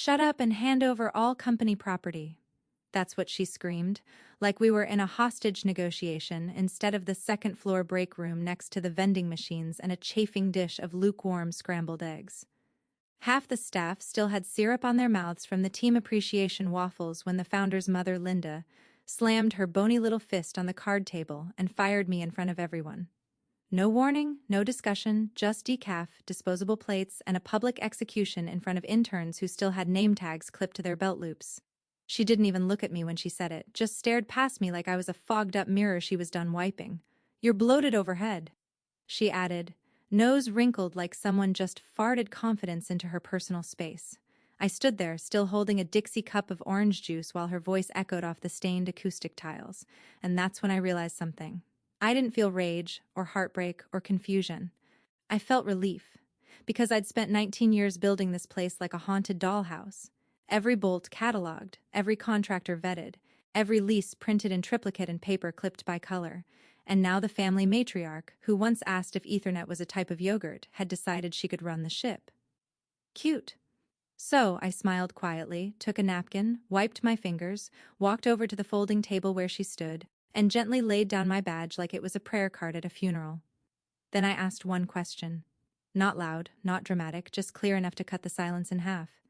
"Shut up and hand over all company property." That's what she screamed, like we were in a hostage negotiation instead of the second-floor break room next to the vending machines and a chafing dish of lukewarm scrambled eggs. Half the staff still had syrup on their mouths from the team appreciation waffles when the founder's mother, Linda, slammed her bony little fist on the card table and fired me in front of everyone. No warning, no discussion, just decaf, disposable plates, and a public execution in front of interns who still had name tags clipped to their belt loops. She didn't even look at me when she said it, just stared past me like I was a fogged-up mirror she was done wiping. "You're bloated overhead," she added, nose wrinkled like someone just farted confidence into her personal space. I stood there, still holding a Dixie cup of orange juice while her voice echoed off the stained acoustic tiles, and that's when I realized something. I didn't feel rage, or heartbreak, or confusion. I felt relief, because I'd spent 19 years building this place like a haunted dollhouse. Every bolt cataloged, every contractor vetted, every lease printed in triplicate and paper clipped by color. And now the family matriarch, who once asked if Ethernet was a type of yogurt, had decided she could run the ship. Cute. So I smiled quietly, took a napkin, wiped my fingers, walked over to the folding table where she stood, and gently laid down my badge like it was a prayer card at a funeral. Then I asked one question. Not loud, not dramatic, just clear enough to cut the silence in half.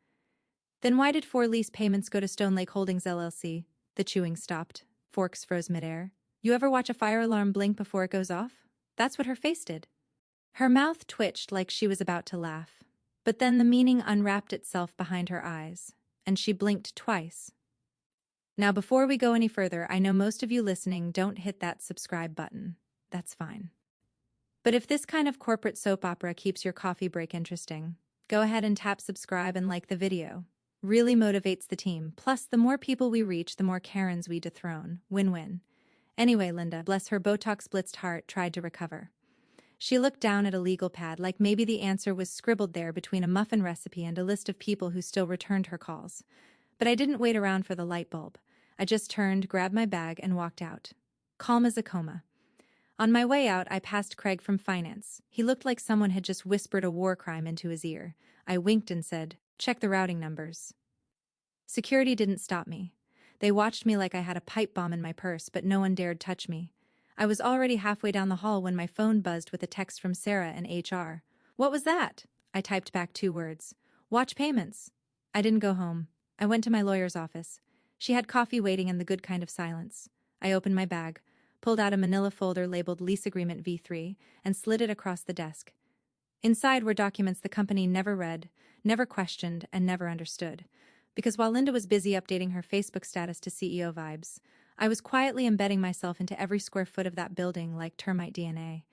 "Then why did 4 lease payments go to Stone Lake Holdings LLC? The chewing stopped. Forks froze midair. "You ever watch a fire alarm blink before it goes off? That's what her face did. Her mouth twitched like she was about to laugh. But then the meaning unwrapped itself behind her eyes, and she blinked twice. Now, before we go any further, I know most of you listening don't hit that subscribe button. That's fine. But if this kind of corporate soap opera keeps your coffee break interesting, go ahead and tap subscribe and like the video. Really motivates the team. Plus, the more people we reach, the more Karens we dethrone. Win-win. Anyway, Linda, bless her Botox-blitzed heart, tried to recover. She looked down at a legal pad like maybe the answer was scribbled there between a muffin recipe and a list of people who still returned her calls. But I didn't wait around for the light bulb. I just turned, grabbed my bag, and walked out. Calm as a coma. On my way out, I passed Craig from finance. He looked like someone had just whispered a war crime into his ear. I winked and said, "Check the routing numbers." Security didn't stop me. They watched me like I had a pipe bomb in my purse, but no one dared touch me. I was already halfway down the hall when my phone buzzed with a text from Sarah in HR. "What was that?" I typed back 2 words. "Watch payments." I didn't go home. I went to my lawyer's office. She had coffee waiting and the good kind of silence. I opened my bag, pulled out a manila folder labeled Lease Agreement V3, and slid it across the desk. Inside were documents the company never read, never questioned, and never understood. Because while Linda was busy updating her Facebook status to CEO vibes, I was quietly embedding myself into every square foot of that building like termite DNA.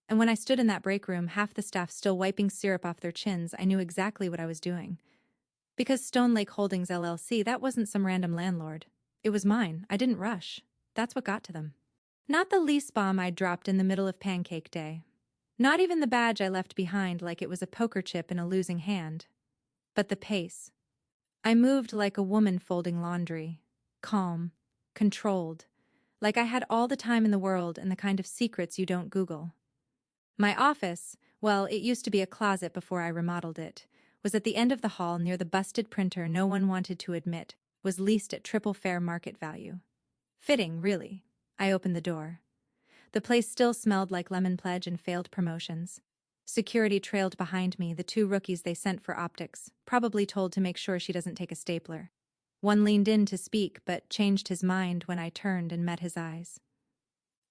And when I stood in that break room, half the staff still wiping syrup off their chins, I knew exactly what I was doing. Because Stone Lake Holdings LLC, that wasn't some random landlord. It was mine. I didn't rush. That's what got to them. Not the lease bomb I dropped in the middle of pancake day. Not even the badge I left behind like it was a poker chip in a losing hand. But the pace. I moved like a woman folding laundry. Calm. Controlled. Like I had all the time in the world and the kind of secrets you don't Google. My office, well, it used to be a closet before I remodeled it, was at the end of the hall near the busted printer no one wanted to admit was leased at triple fair market value. Fitting, really. I opened the door. The place still smelled like lemon pledge and failed promotions. Security trailed behind me, the 2 rookies they sent for optics, probably told to make sure she doesn't take a stapler. One leaned in to speak, but changed his mind when I turned and met his eyes.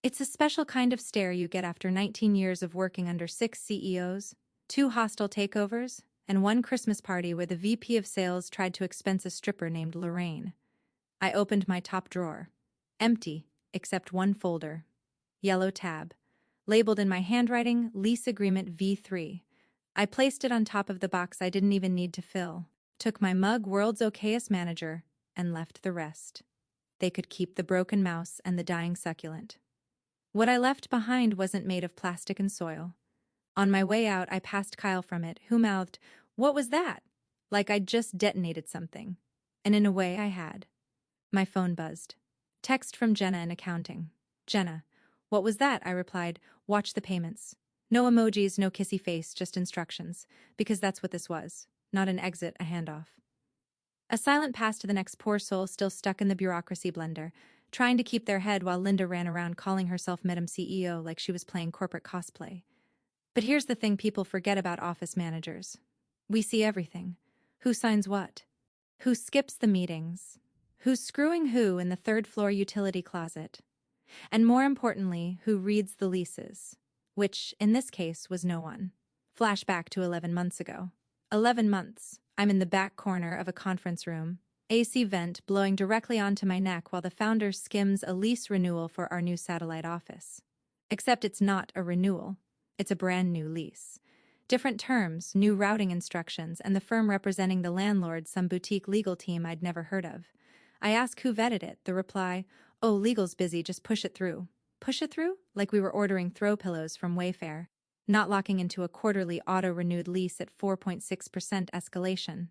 It's a special kind of stare you get after 19 years of working under 6 CEOs, 2 hostile takeovers, and 1 Christmas party where the VP of sales tried to expense a stripper named Lorraine. I opened my top drawer. Empty, except 1 folder. Yellow tab. Labeled in my handwriting, Lease Agreement V3. I placed it on top of the box I didn't even need to fill, took my mug World's Okayest Manager, and left the rest. They could keep the broken mouse and the dying succulent. What I left behind wasn't made of plastic and soil. On my way out, I passed Kyle from it, who mouthed, "What was that?" Like I'd just detonated something. And in a way, I had. My phone buzzed. Text from Jenna in accounting. "Jenna, what was that?" I replied, "Watch the payments." No emojis, no kissy face, just instructions. Because that's what this was. Not an exit, a handoff. A silent pass to the next poor soul still stuck in the bureaucracy blender, trying to keep their head while Linda ran around calling herself Madam CEO like she was playing corporate cosplay. But here's the thing people forget about office managers. We see everything. Who signs what? Who skips the meetings? Who's screwing who in the third-floor utility closet? And more importantly, who reads the leases? Which, in this case, was no one. Flashback to 11 months ago. 11 months. I'm in the back corner of a conference room, AC vent blowing directly onto my neck while the founder skims a lease renewal for our new satellite office. Except it's not a renewal. It's a brand new lease. Different terms, new routing instructions, and the firm representing the landlord, some boutique legal team I'd never heard of. I ask who vetted it, the reply, "Oh, legal's busy, just push it through." Push it through? Like we were ordering throw pillows from Wayfair. Not locking into a quarterly auto-renewed lease at 4.6% escalation.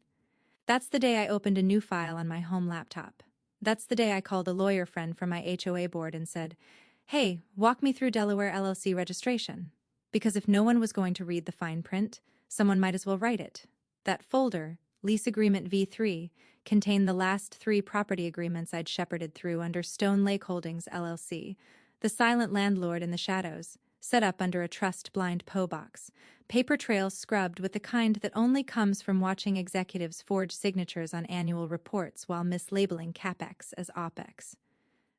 That's the day I opened a new file on my home laptop. That's the day I called a lawyer friend from my HOA board and said, "Hey, walk me through Delaware LLC registration." Because if no one was going to read the fine print, someone might as well write it. That folder, Lease Agreement V3, contained the last 3 property agreements I'd shepherded through under Stone Lake Holdings LLC, the silent landlord in the shadows, set up under a trust-blind PO box, paper trails scrubbed with the kind that only comes from watching executives forge signatures on annual reports while mislabeling CapEx as OpEx.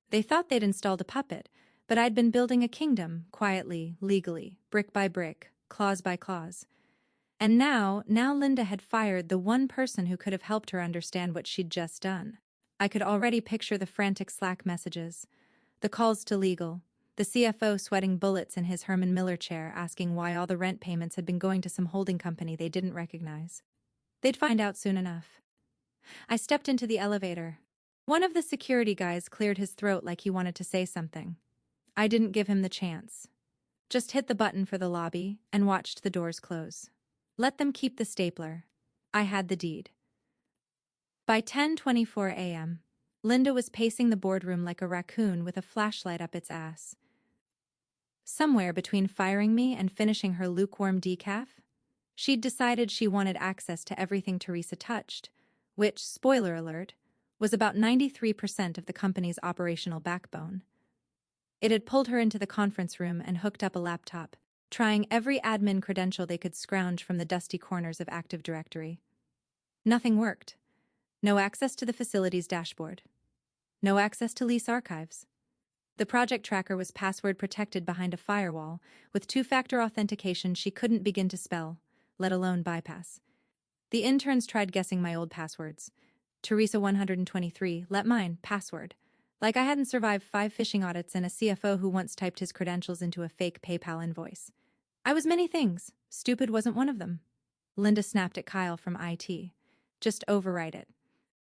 They thought they'd installed a puppet, but I'd been building a kingdom, quietly, legally, brick by brick, clause by clause. And now Linda had fired the one person who could have helped her understand what she'd just done. I could already picture the frantic Slack messages, the calls to legal, the CFO sweating bullets in his Herman Miller chair asking why all the rent payments had been going to some holding company they didn't recognize. They'd find out soon enough. I stepped into the elevator. One of the security guys cleared his throat like he wanted to say something. I didn't give him the chance. Just hit the button for the lobby and watched the doors close. Let them keep the stapler. I had the deed. By 10:24 a.m., Linda was pacing the boardroom like a raccoon with a flashlight up its ass. Somewhere between firing me and finishing her lukewarm decaf, she'd decided she wanted access to everything Teresa touched, which, spoiler alert, was about 93% of the company's operational backbone. It had pulled her into the conference room and hooked up a laptop, trying every admin credential they could scrounge from the dusty corners of Active Directory. Nothing worked. No access to the facility's dashboard. No access to lease archives. The project tracker was password protected behind a firewall, with 2-factor authentication she couldn't begin to spell, let alone bypass. The interns tried guessing my old passwords. Teresa 123, let mine, password. Like I hadn't survived 5 phishing audits and a CFO who once typed his credentials into a fake PayPal invoice. I was many things. Stupid wasn't one of them. Linda snapped at Kyle from IT. Just overwrite it.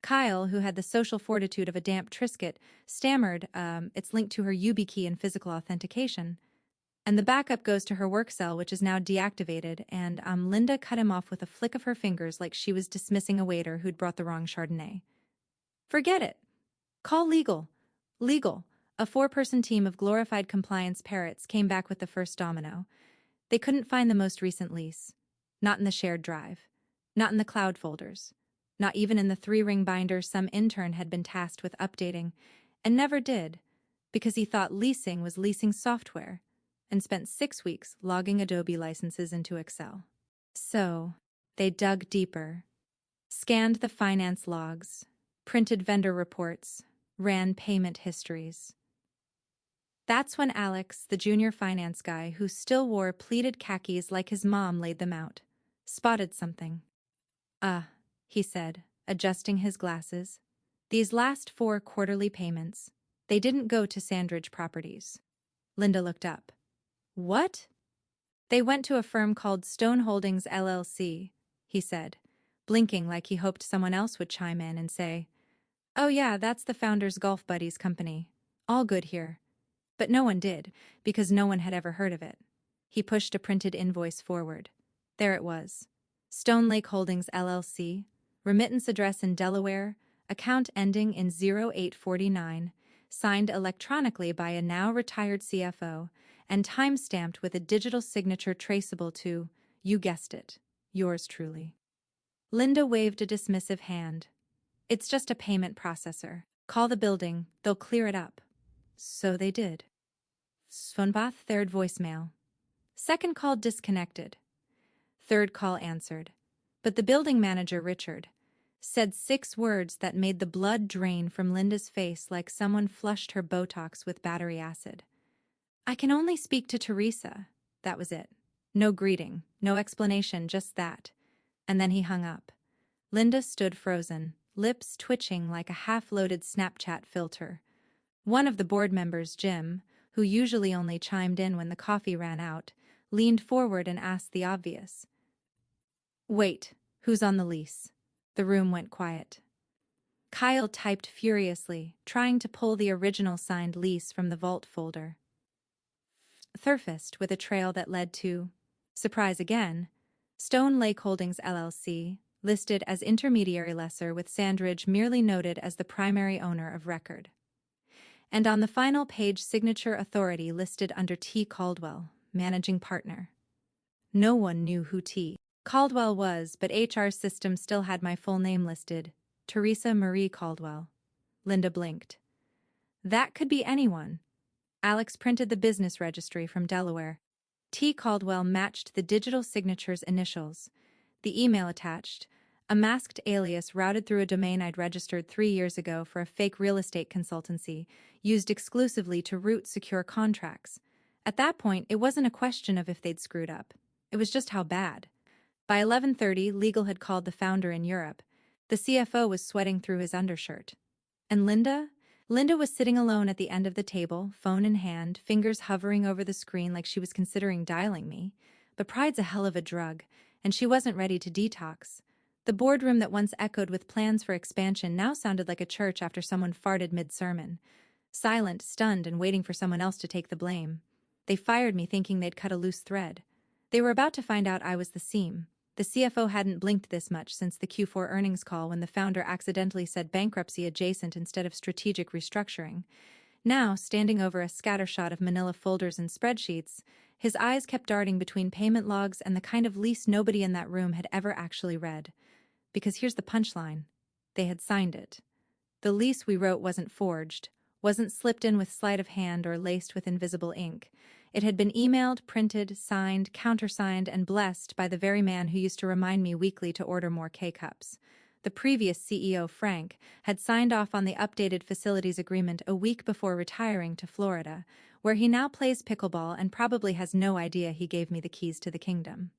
Kyle, who had the social fortitude of a damp Triscuit, stammered, it's linked to her YubiKey and physical authentication. And the backup goes to her work cell, which is now deactivated, and Linda cut him off with a flick of her fingers like she was dismissing a waiter who'd brought the wrong Chardonnay. Forget it. Call legal. Legal. A 4-person team of glorified compliance parrots came back with the first domino. They couldn't find the most recent lease. Not in the shared drive. Not in the cloud folders. Not even in the 3-ring binder some intern had been tasked with updating, and never did, because he thought leasing was leasing software, and spent 6 weeks logging Adobe licenses into Excel. So, they dug deeper, scanned the finance logs, printed vendor reports, ran payment histories. That's when Alex, the junior finance guy who still wore pleated khakis like his mom laid them out, spotted something. He said, adjusting his glasses. These last 4 quarterly payments, they didn't go to Sandridge Properties. Linda looked up. What? They went to a firm called Stone Holdings LLC, he said, blinking like he hoped someone else would chime in and say, "Oh yeah, that's the founder's golf buddies company. All good here." But no one did, because no one had ever heard of it. He pushed a printed invoice forward. There it was. Stone Lake Holdings LLC, remittance address in Delaware, account ending in 0849, signed electronically by a now-retired CFO, and time-stamped with a digital signature traceable to, you guessed it, yours truly. Linda waved a dismissive hand. It's just a payment processor. Call the building, they'll clear it up. So they did. Svonbath, third voicemail. Second call disconnected. Third call answered. But the building manager, Richard, said 6 words that made the blood drain from Linda's face like someone flushed her Botox with battery acid. I can only speak to Teresa. That was it. No greeting, no explanation, just that. And then he hung up. Linda stood frozen, lips twitching like a half-loaded Snapchat filter. One of the board members, Jim, who usually only chimed in when the coffee ran out, leaned forward and asked the obvious. Wait, who's on the lease? The room went quiet. Kyle typed furiously, trying to pull the original signed lease from the vault folder. Surfaced with a trail that led to, surprise again, Stone Lake Holdings LLC, listed as intermediary lessor with Sandridge merely noted as the primary owner of record. And on the final page, signature authority listed under T. Caldwell, managing partner. No one knew who T. Caldwell was, but HR's system still had my full name listed, Teresa Marie Caldwell. Linda blinked. That could be anyone. Alex printed the business registry from Delaware. T. Caldwell matched the digital signature's initials. The email attached, a masked alias routed through a domain I'd registered 3 years ago for a fake real estate consultancy, used exclusively to route secure contracts. At that point, it wasn't a question of if they'd screwed up. It was just how bad. By 11:30, legal had called the founder in Europe. The CFO was sweating through his undershirt. And Linda? Linda was sitting alone at the end of the table, phone in hand, fingers hovering over the screen like she was considering dialing me. But pride's a hell of a drug, and she wasn't ready to detox. The boardroom that once echoed with plans for expansion now sounded like a church after someone farted mid-sermon. Silent, stunned, and waiting for someone else to take the blame. They fired me thinking they'd cut a loose thread. They were about to find out I was the seam. The CFO hadn't blinked this much since the Q4 earnings call when the founder accidentally said bankruptcy adjacent instead of strategic restructuring. Now, standing over a scattershot of manila folders and spreadsheets, his eyes kept darting between payment logs and the kind of lease nobody in that room had ever actually read. Because here's the punchline. They had signed it. The lease we wrote wasn't forged, wasn't slipped in with sleight of hand or laced with invisible ink. It had been emailed, printed, signed, countersigned, and blessed by the very man who used to remind me weekly to order more K-Cups. The previous CEO, Frank, had signed off on the updated facilities agreement a week before retiring to Florida, where he now plays pickleball and probably has no idea he gave me the keys to the kingdom.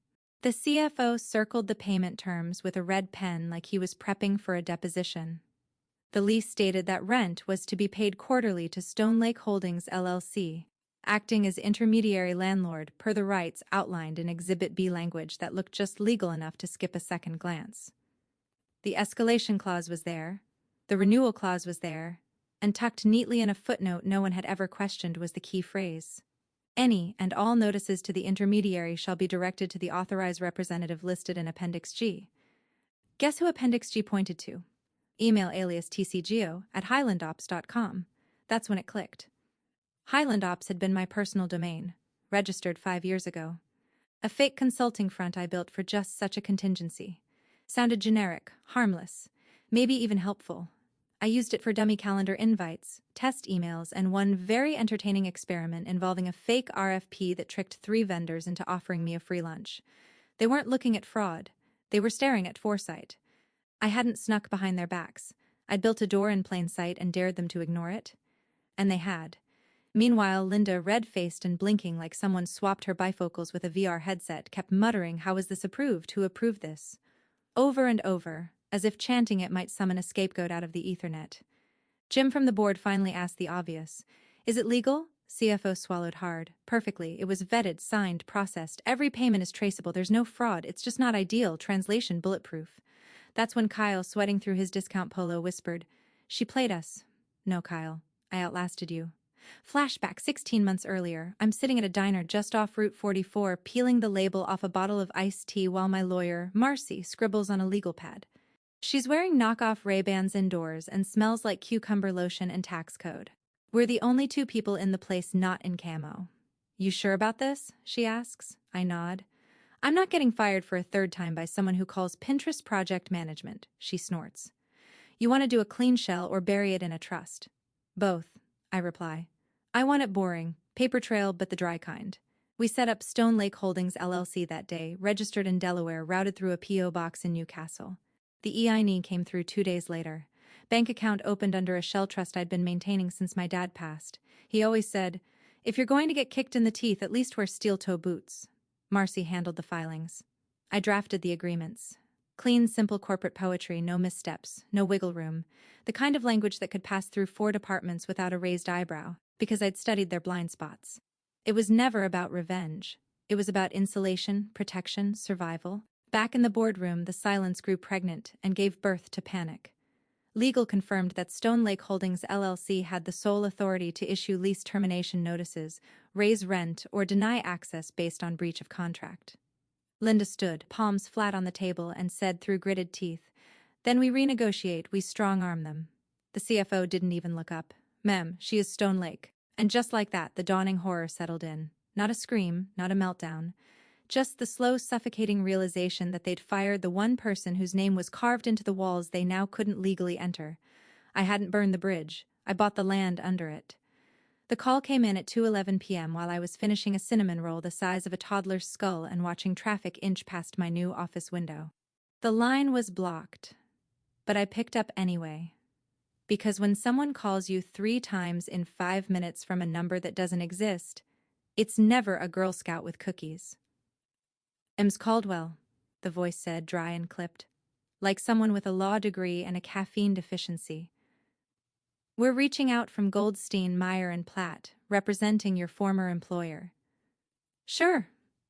The CFO circled the payment terms with a red pen like he was prepping for a deposition. The lease stated that rent was to be paid quarterly to Stone Lake Holdings LLC, acting as intermediary landlord per the rights outlined in Exhibit B language that looked just legal enough to skip a second glance. The escalation clause was there, the renewal clause was there, and tucked neatly in a footnote no one had ever questioned was the key phrase. Any and all notices to the intermediary shall be directed to the authorized representative listed in Appendix G. Guess who Appendix G pointed to? Email alias tcgeo@highlandops.com. That's when it clicked. Highland Ops had been my personal domain, registered 5 years ago. A fake consulting front I built for just such a contingency. Sounded generic, harmless, maybe even helpful. I used it for dummy calendar invites, test emails, and one very entertaining experiment involving a fake RFP that tricked 3 vendors into offering me a free lunch. They weren't looking at fraud. They were staring at foresight. I hadn't snuck behind their backs. I'd built a door in plain sight and dared them to ignore it. And they had. Meanwhile, Linda, red-faced and blinking like someone swapped her bifocals with a VR headset, kept muttering, "How is this approved? Who approved this?" Over and over, as if chanting it might summon a scapegoat out of the Ethernet. Jim from the board finally asked the obvious. "Is it legal?" CFO swallowed hard. "Perfectly. It was vetted, signed, processed. Every payment is traceable. There's no fraud. It's just not ideal. Translation bulletproof." That's when Kyle, sweating through his discount polo, whispered, "She played us." "No, Kyle. I outlasted you." Flashback 16 months earlier. I'm sitting at a diner just off Route 44, peeling the label off a bottle of iced tea while my lawyer, Marcy, scribbles on a legal pad. She's wearing knockoff Ray-Bans indoors and smells like cucumber lotion and tax code. We're the only 2 people in the place not in camo. "You sure about this?" she asks. I nod. "I'm not getting fired for a 3rd time by someone who calls Pinterest project management," she snorts. You want to do a clean shell or bury it in a trust? Both, I reply. I want it boring, paper trail but the dry kind. We set up Stone Lake Holdings LLC that day, registered in Delaware, routed through a P.O. box in Newcastle. The EIN came through 2 days later. Bank account opened under a shell trust I'd been maintaining since my dad passed. He always said, "If you're going to get kicked in the teeth, at least wear steel-toe boots." Marcy handled the filings. I drafted the agreements. Clean, simple corporate poetry, no missteps, no wiggle room. The kind of language that could pass through 4 departments without a raised eyebrow, because I'd studied their blind spots. It was never about revenge. It was about insulation, protection, survival. Back in the boardroom, the silence grew pregnant and gave birth to panic. Legal confirmed that Stone Lake Holdings LLC had the sole authority to issue lease termination notices, raise rent, or deny access based on breach of contract. Linda stood, palms flat on the table, and said through gritted teeth, "Then we renegotiate, we strong-arm them." The CFO didn't even look up. "Ma'am, she is Stone Lake." And just like that, the dawning horror settled in. Not a scream, not a meltdown. Just the slow, suffocating realization that they'd fired the one person whose name was carved into the walls they now couldn't legally enter. I hadn't burned the bridge. I bought the land under it. The call came in at 2:11 p.m. while I was finishing a cinnamon roll the size of a toddler's skull and watching traffic inch past my new office window. The line was blocked, but I picked up anyway. Because when someone calls you 3 times in 5 minutes from a number that doesn't exist, it's never a Girl Scout with cookies. "Ms. Caldwell," the voice said, dry and clipped, like someone with a law degree and a caffeine deficiency. "We're reaching out from Goldstein, Meyer & Platt, representing your former employer." "Sure,"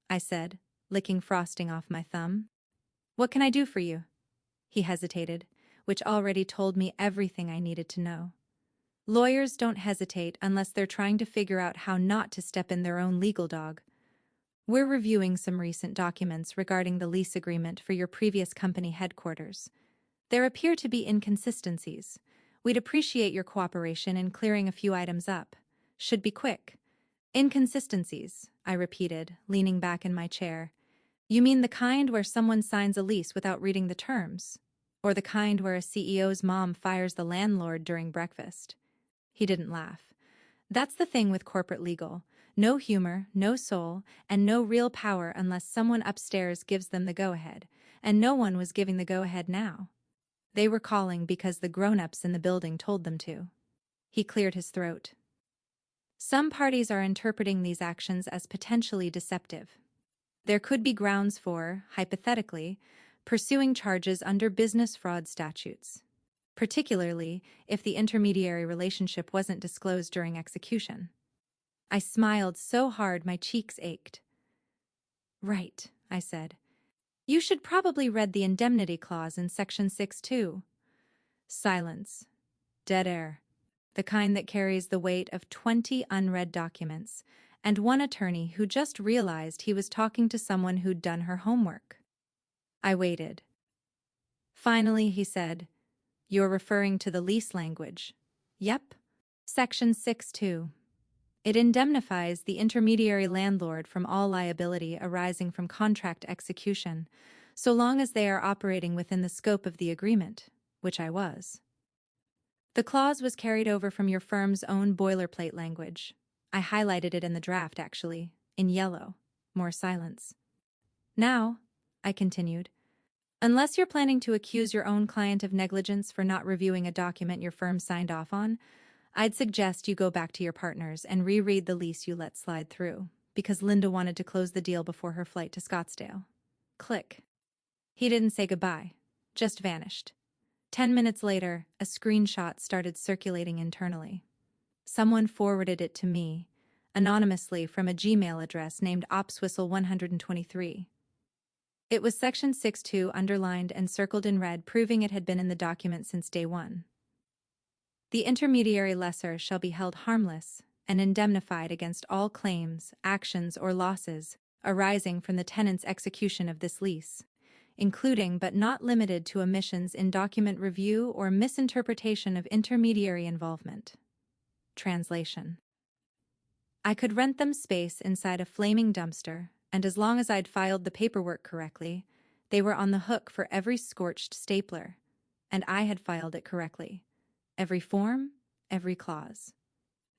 I said, licking frosting off my thumb. "What can I do for you?" He hesitated, which already told me everything I needed to know. Lawyers don't hesitate unless they're trying to figure out how not to step in their own legal dog. "We're reviewing some recent documents regarding the lease agreement for your previous company headquarters. There appear to be inconsistencies. We'd appreciate your cooperation in clearing a few items up. Should be quick." "Inconsistencies," I repeated, leaning back in my chair. "You mean the kind where someone signs a lease without reading the terms? Or the kind where a CEO's mom fires the landlord during breakfast?" He didn't laugh. "That's the thing with corporate legal. No humor, no soul, and no real power unless someone upstairs gives them the go-ahead, and no one was giving the go-ahead now. They were calling because the grown-ups in the building told them to." He cleared his throat. "Some parties are interpreting these actions as potentially deceptive. There could be grounds for, hypothetically, pursuing charges under business fraud statutes, particularly if the intermediary relationship wasn't disclosed during execution." I smiled so hard my cheeks ached. "Right," I said. "You should probably read the indemnity clause in Section 6 too." Silence. Dead air. The kind that carries the weight of 20 unread documents, and one attorney who just realized he was talking to someone who'd done her homework. I waited. Finally, he said, "You're referring to the lease language." "Yep. Section 6(2). It indemnifies the intermediary landlord from all liability arising from contract execution, so long as they are operating within the scope of the agreement, which I was. The clause was carried over from your firm's own boilerplate language. I highlighted it in the draft, actually, in yellow. More silence. "Now," I continued, "unless you're planning to accuse your own client of negligence for not reviewing a document your firm signed off on, I'd suggest you go back to your partners and reread the lease you let slide through, because Linda wanted to close the deal before her flight to Scottsdale." Click. He didn't say goodbye, just vanished. 10 minutes later, a screenshot started circulating internally. Someone forwarded it to me, anonymously from a Gmail address named OpsWhistle123. It was Section 6(2) underlined and circled in red, proving it had been in the document since day one. "The intermediary lessor shall be held harmless and indemnified against all claims, actions, or losses arising from the tenant's execution of this lease, including but not limited to omissions in document review or misinterpretation of intermediary involvement." Translation. I could rent them space inside a flaming dumpster, and as long as I'd filed the paperwork correctly, they were on the hook for every scorched stapler. and I had filed it correctly. Every form, every clause.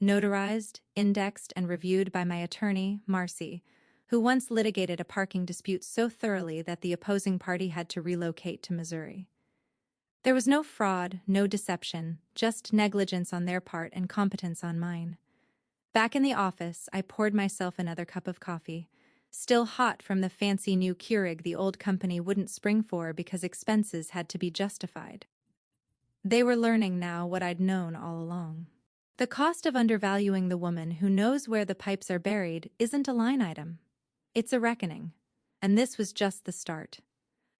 Notarized, indexed, and reviewed by my attorney, Marcy, who once litigated a parking dispute so thoroughly that the opposing party had to relocate to Missouri. There was no fraud, no deception, just negligence on their part and competence on mine. Back in the office, I poured myself another cup of coffee, still hot from the fancy new Keurig the old company wouldn't spring for because expenses had to be justified. They were learning now what I'd known all along. The cost of undervaluing the woman who knows where the pipes are buried isn't a line item. It's a reckoning. And this was just the start.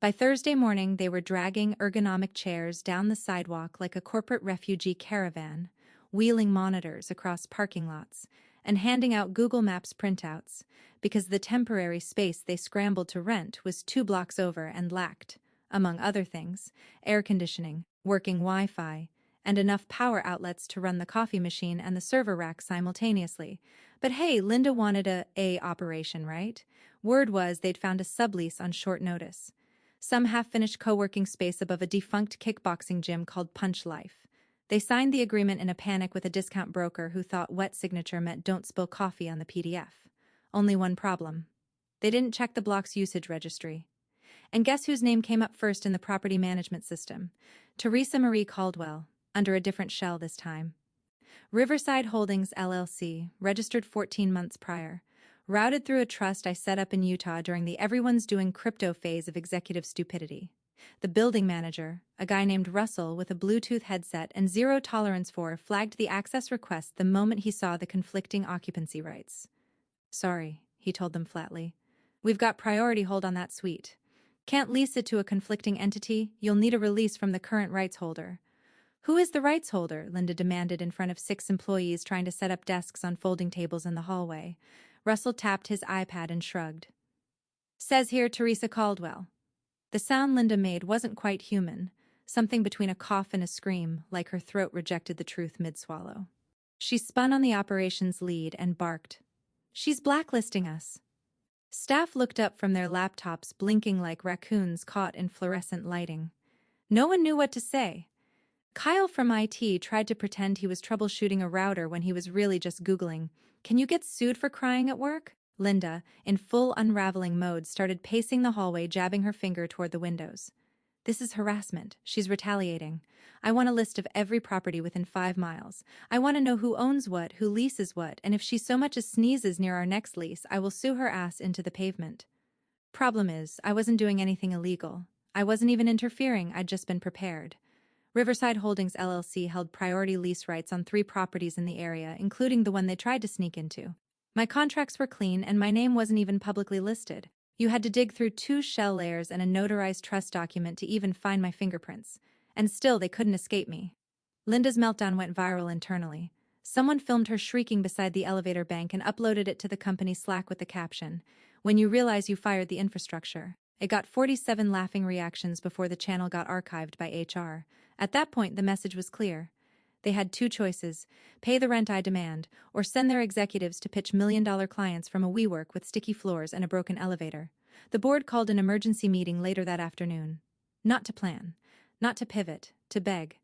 By Thursday morning, they were dragging ergonomic chairs down the sidewalk like a corporate refugee caravan, wheeling monitors across parking lots, and handing out Google Maps printouts because the temporary space they scrambled to rent was 2 blocks over and lacked, among other things, air conditioning, working Wi-Fi, and enough power outlets to run the coffee machine and the server rack simultaneously. But hey, Linda wanted a operation, right? Word was they'd found a sublease on short notice. Some half-finished co-working space above a defunct kickboxing gym called Punch Life. They signed the agreement in a panic with a discount broker who thought wet signature meant don't spill coffee on the PDF. Only one problem. They didn't check the block's usage registry. And guess whose name came up first in the property management system? Teresa Marie Caldwell, under a different shell this time. Riverside Holdings, LLC, registered 14 months prior. Routed through a trust I set up in Utah during the everyone's doing crypto phase of executive stupidity. The building manager, a guy named Russell with a Bluetooth headset and zero tolerance for, flagged the access request the moment he saw the conflicting occupancy rights. Sorry, he told them flatly. We've got priority hold on that suite. Can't lease it to a conflicting entity, you'll need a release from the current rights holder. Who is the rights holder? Linda demanded in front of 6 employees trying to set up desks on folding tables in the hallway. Russell tapped his iPad and shrugged. Says here Teresa Caldwell. The sound Linda made wasn't quite human, something between a cough and a scream, like her throat rejected the truth mid-swallow. She spun on the operations lead and barked. She's blacklisting us. Staff looked up from their laptops, blinking like raccoons caught in fluorescent lighting. No one knew what to say. Kyle from IT tried to pretend he was troubleshooting a router when he was really just Googling, "Can you get sued for crying at work?" Linda, in full unraveling mode, started pacing the hallway, jabbing her finger toward the windows. This is harassment. She's retaliating. I want a list of every property within 5 miles. I want to know who owns what, who leases what, and if she so much as sneezes near our next lease, I will sue her ass into the pavement. Problem is, I wasn't doing anything illegal. I wasn't even interfering, I'd just been prepared. Riverside Holdings LLC held priority lease rights on 3 properties in the area, including the one they tried to sneak into. My contracts were clean and my name wasn't even publicly listed. You had to dig through 2 shell layers and a notarized trust document to even find my fingerprints. And still they couldn't escape me. Linda's meltdown went viral internally. Someone filmed her shrieking beside the elevator bank and uploaded it to the company Slack with the caption, "When you realize you fired the infrastructure." It got 47 laughing reactions before the channel got archived by HR. At that point, the message was clear. They had 2 choices: pay the rent I demand, or send their executives to pitch million-dollar clients from a WeWork with sticky floors and a broken elevator. The board called an emergency meeting later that afternoon. Not to plan, not to pivot, to beg.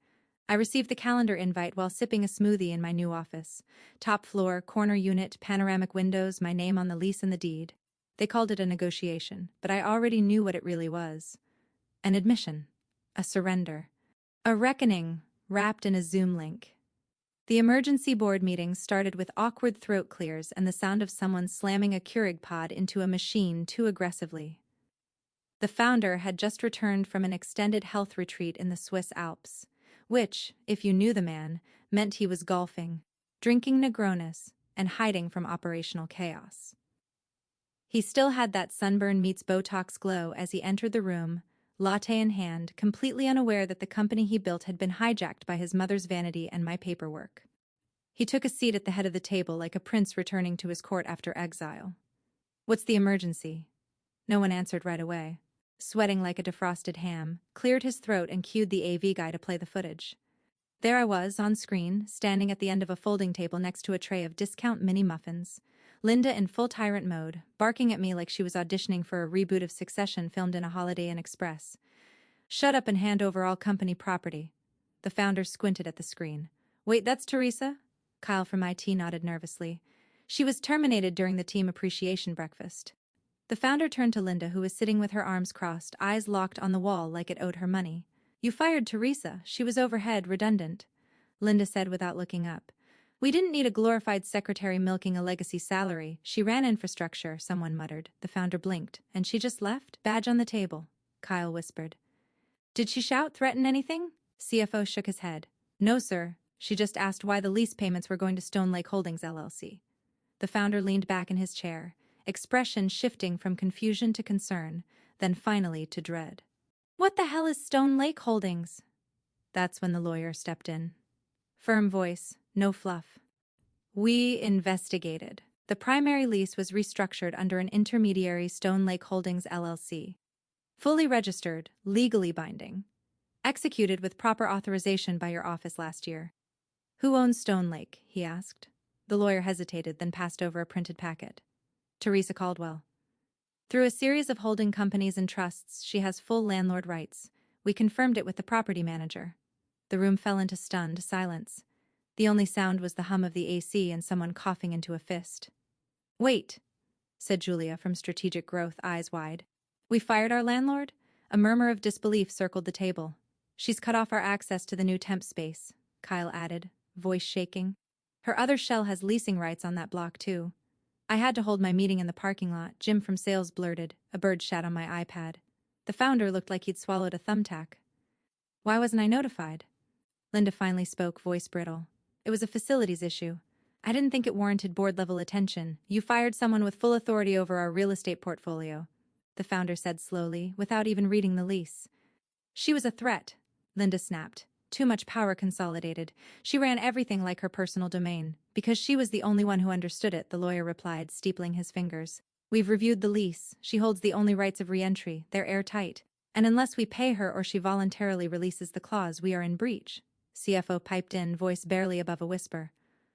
I received the calendar invite while sipping a smoothie in my new office. Top floor, corner unit, panoramic windows, my name on the lease and the deed. They called it a negotiation, but I already knew what it really was. An admission. A surrender. A reckoning, wrapped in a Zoom link. The emergency board meeting started with awkward throat clears and the sound of someone slamming a Keurig pod into a machine too aggressively. The founder had just returned from an extended health retreat in the Swiss Alps, which, if you knew the man, meant he was golfing, drinking Negronis, and hiding from operational chaos. He still had that sunburn meets Botox glow as he entered the room, latte in hand, completely unaware that the company he built had been hijacked by his mother's vanity and my paperwork. He took a seat at the head of the table like a prince returning to his court after exile. "What's the emergency?" No one answered right away. Sweating like a defrosted ham, cleared his throat and cued the AV guy to play the footage. There I was, on screen, standing at the end of a folding table next to a tray of discount mini muffins. Linda in full tyrant mode, barking at me like she was auditioning for a reboot of Succession filmed in a Holiday Inn Express. Shut up and hand over all company property. The founder squinted at the screen. Wait, that's Teresa? Kyle from IT nodded nervously. She was terminated during the team appreciation breakfast. The founder turned to Linda, who was sitting with her arms crossed, eyes locked on the wall like it owed her money. You fired Teresa. She was overhead, redundant. Linda said without looking up. We didn't need a glorified secretary milking a legacy salary. She ran infrastructure, someone muttered. The founder blinked. And she just left? Badge on the table, Kyle whispered. Did she shout, threaten anything? CFO shook his head. No, sir. She just asked why the lease payments were going to Stone Lake Holdings, LLC. The founder leaned back in his chair, expression shifting from confusion to concern, then finally to dread. What the hell is Stone Lake Holdings? That's when the lawyer stepped in. Firm voice, no fluff. We investigated. The primary lease was restructured under an intermediary, Stone Lake Holdings, LLC. Fully registered, legally binding. Executed with proper authorization by your office last year. Who owns Stone Lake? He asked. The lawyer hesitated, then passed over a printed packet. Teresa Caldwell. Through a series of holding companies and trusts, she has full landlord rights. We confirmed it with the property manager. The room fell into stunned silence. The only sound was the hum of the AC and someone coughing into a fist. Wait, said Julia from Strategic Growth, eyes wide. We fired our landlord? A murmur of disbelief circled the table. She's cut off our access to the new temp space, Kyle added, voice shaking. Her other shell has leasing rights on that block, too. I had to hold my meeting in the parking lot, Jim from sales blurted. A bird shat on my iPad. The founder looked like he'd swallowed a thumbtack. Why wasn't I notified? Linda finally spoke, voice brittle. It was a facilities issue. I didn't think it warranted board-level attention. You fired someone with full authority over our real estate portfolio, the founder said slowly, without even reading the lease. She was a threat, Linda snapped. Too much power consolidated. She ran everything like her personal domain. Because she was the only one who understood it, the lawyer replied, steepling his fingers. We've reviewed the lease. She holds the only rights of re-entry. They're airtight. And unless we pay her or she voluntarily releases the clause, we are in breach. CFO piped in, voice barely above a whisper.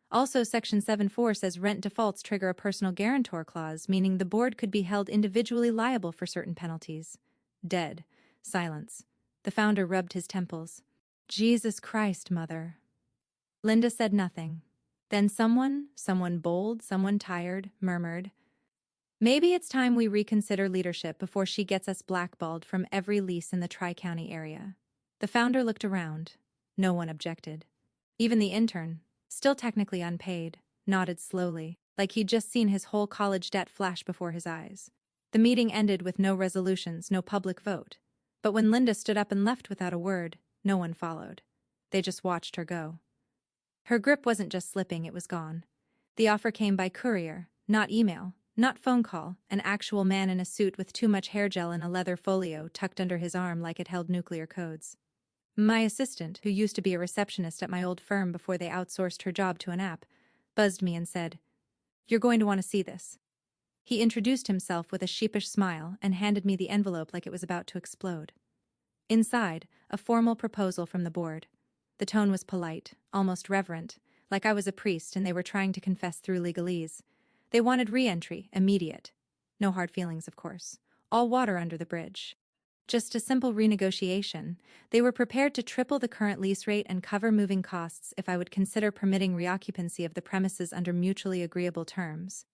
Also, Section 7.4 says rent defaults trigger a personal guarantor clause, meaning the board could be held individually liable for certain penalties. Dead. Silence. The founder rubbed his temples. Jesus Christ, Mother. Linda said nothing. Then someone bold, someone tired, murmured, maybe it's time we reconsider leadership before she gets us blackballed from every lease in the Tri-County area. The founder looked around. No one objected. Even the intern, still technically unpaid, nodded slowly, like he'd just seen his whole college debt flash before his eyes. The meeting ended with no resolutions, no public vote. But when Linda stood up and left without a word, no one followed. They just watched her go. Her grip wasn't just slipping, it was gone. The offer came by courier, not email, not phone call, an actual man in a suit with too much hair gel and a leather folio tucked under his arm like it held nuclear codes. My assistant, who used to be a receptionist at my old firm before they outsourced her job to an app, buzzed me and said, "You're going to want to see this." He introduced himself with a sheepish smile and handed me the envelope like it was about to explode. Inside, a formal proposal from the board. The tone was polite, almost reverent, like I was a priest and they were trying to confess through legalese. They wanted re-entry, immediate. No hard feelings, of course. All water under the bridge. Just a simple renegotiation. They were prepared to triple the current lease rate and cover moving costs if I would consider permitting reoccupancy of the premises under mutually agreeable terms.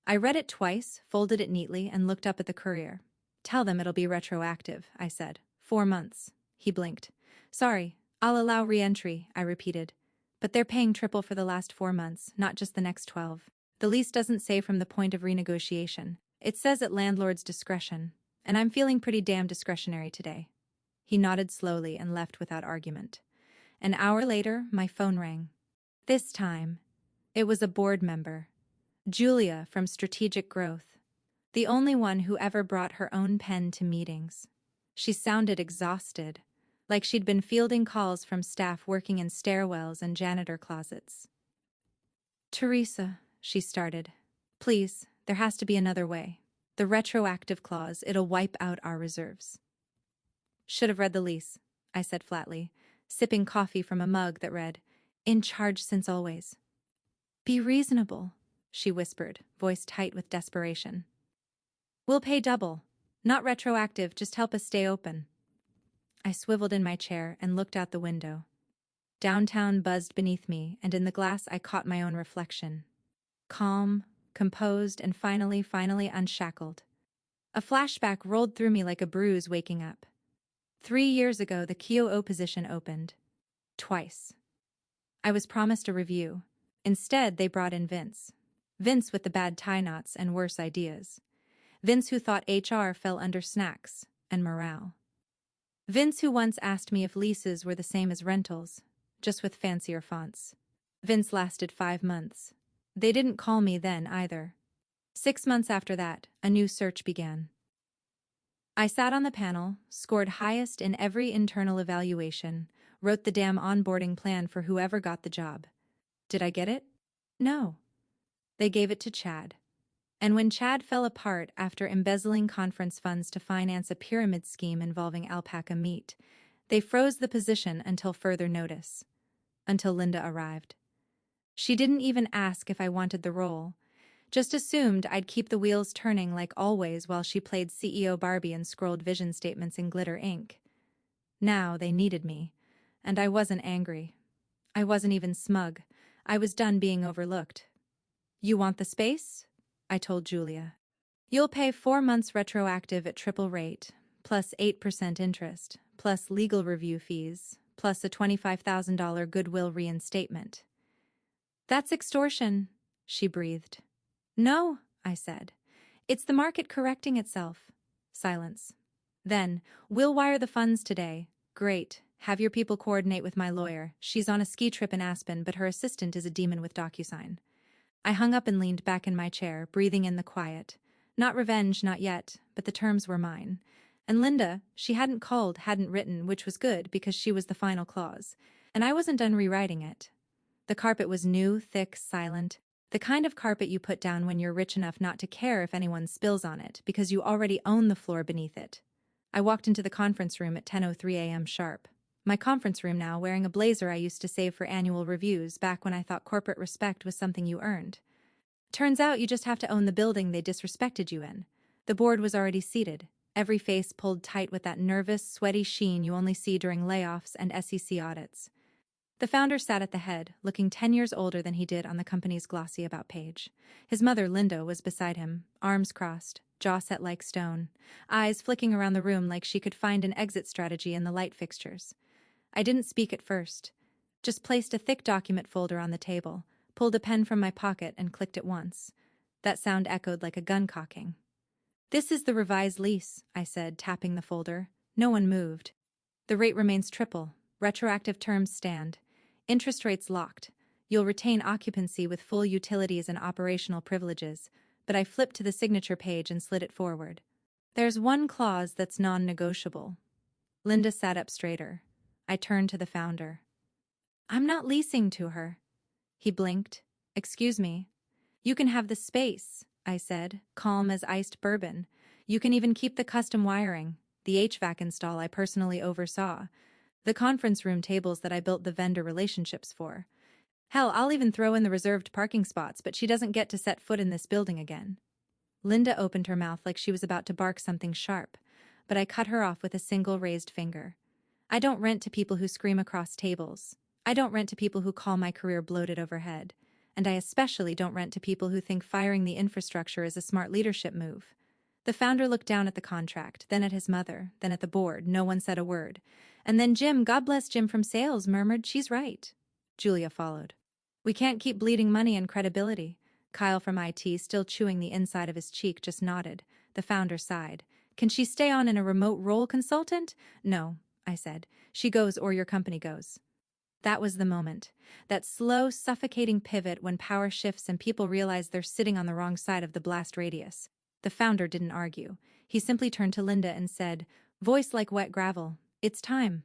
I read it twice, folded it neatly, and looked up at the courier. Tell them it'll be retroactive, I said. 4 months. He blinked. Sorry, I'll allow re-entry, I repeated. But they're paying triple for the last 4 months, not just the next 12. The lease doesn't say from the point of renegotiation. It says at landlord's discretion. And I'm feeling pretty damn discretionary today. He nodded slowly and left without argument. An hour later, my phone rang. This time, it was a board member. Julia from Strategic Growth. The only one who ever brought her own pen to meetings. She sounded exhausted, like she'd been fielding calls from staff working in stairwells and janitor closets. Teresa, she started. Please, there has to be another way. The retroactive clause, it'll wipe out our reserves. Should have read the lease, I said flatly, sipping coffee from a mug that read, In charge since always. Be reasonable, she whispered, voice tight with desperation. We'll pay double. Not retroactive, just help us stay open. I swiveled in my chair and looked out the window. Downtown buzzed beneath me, and in the glass I caught my own reflection. Calm, composed, and finally unshackled. A flashback rolled through me like a bruise waking up. 3 years ago, the KOO position opened. Twice. I was promised a review. Instead, they brought in Vince. Vince with the bad tie knots and worse ideas. Vince who thought HR fell under snacks and morale. Vince who once asked me if leases were the same as rentals, just with fancier fonts. Vince lasted 5 months. They didn't call me then either. 6 months after that, a new search began. I sat on the panel, scored highest in every internal evaluation, wrote the damn onboarding plan for whoever got the job. Did I get it? No. They gave it to Chad. And when Chad fell apart after embezzling conference funds to finance a pyramid scheme involving alpaca meat, they froze the position until further notice. Until Linda arrived. She didn't even ask if I wanted the role. Just assumed I'd keep the wheels turning like always while she played CEO Barbie and scrolled vision statements in glitter ink. Now they needed me, and I wasn't angry. I wasn't even smug. I was done being overlooked. You want the space? I told Julia. You'll pay 4 months retroactive at triple rate, plus 8% interest, plus legal review fees, plus a $25,000 goodwill reinstatement. That's extortion, she breathed. No, I said. It's the market correcting itself. Silence. Then, we'll wire the funds today. Great. Have your people coordinate with my lawyer. She's on a ski trip in Aspen, but her assistant is a demon with DocuSign. I hung up and leaned back in my chair, breathing in the quiet. Not revenge, not yet, but the terms were mine. And Linda, she hadn't called, hadn't written, which was good because she was the final clause. And I wasn't done rewriting it. The carpet was new, thick, silent. The kind of carpet you put down when you're rich enough not to care if anyone spills on it, because you already own the floor beneath it. I walked into the conference room at 10:03 a.m. sharp. My conference room now, wearing a blazer I used to save for annual reviews back when I thought corporate respect was something you earned. Turns out you just have to own the building they disrespected you in. The board was already seated, every face pulled tight with that nervous, sweaty sheen you only see during layoffs and SEC audits. The founder sat at the head, looking 10 years older than he did on the company's glossy about page. His mother, Linda, was beside him, arms crossed, jaw set like stone, eyes flicking around the room like she could find an exit strategy in the light fixtures. I didn't speak at first, just placed a thick document folder on the table, pulled a pen from my pocket and clicked it once. That sound echoed like a gun cocking. This is the revised lease, I said, tapping the folder. No one moved. The rate remains triple. Retroactive terms stand. Interest rates locked. You'll retain occupancy with full utilities and operational privileges, but I flipped to the signature page and slid it forward. There's one clause that's non-negotiable. Linda sat up straighter. I turned to the founder. I'm not leasing to her. He blinked. Excuse me. You can have the space, I said, calm as iced bourbon. You can even keep the custom wiring, the HVAC install I personally oversaw, the conference room tables that I built the vendor relationships for. Hell, I'll even throw in the reserved parking spots, but she doesn't get to set foot in this building again. Linda opened her mouth like she was about to bark something sharp, but I cut her off with a single raised finger. I don't rent to people who scream across tables. I don't rent to people who call my career bloated overhead. And I especially don't rent to people who think firing the infrastructure is a smart leadership move. The founder looked down at the contract, then at his mother, then at the board. No one said a word. And then Jim, God bless Jim from sales, murmured, "She's right." Julia followed. "We can't keep bleeding money and credibility." Kyle from IT, still chewing the inside of his cheek, just nodded. The founder sighed. "Can she stay on in a remote role consultant?" "No," I said. "She goes or your company goes." That was the moment. That slow, suffocating pivot when power shifts and people realize they're sitting on the wrong side of the blast radius. The founder didn't argue. He simply turned to Linda and said, voice like wet gravel, "It's time."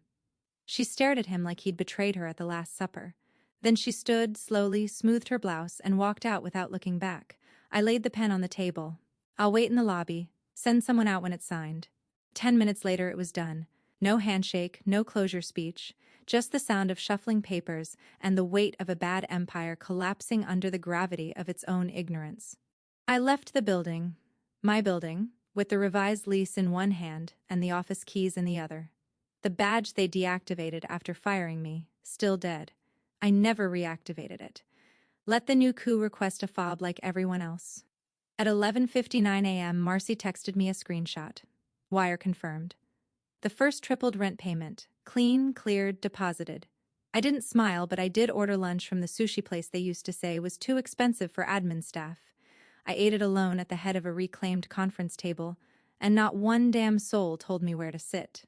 She stared at him like he'd betrayed her at the Last Supper. Then she stood, slowly, smoothed her blouse, and walked out without looking back. I laid the pen on the table. "I'll wait in the lobby. Send someone out when it's signed." 10 minutes later it was done. No handshake, no closure speech, just the sound of shuffling papers and the weight of a bad empire collapsing under the gravity of its own ignorance. I left the building, my building, with the revised lease in one hand and the office keys in the other. The badge they deactivated after firing me, still dead. I never reactivated it. Let the new coup request a fob like everyone else. At 11:59 a.m., Marcy texted me a screenshot. Wire confirmed. The first tripled rent payment. Clean, cleared, deposited. I didn't smile, but I did order lunch from the sushi place they used to say was too expensive for admin staff. I ate it alone at the head of a reclaimed conference table, and not one damn soul told me where to sit.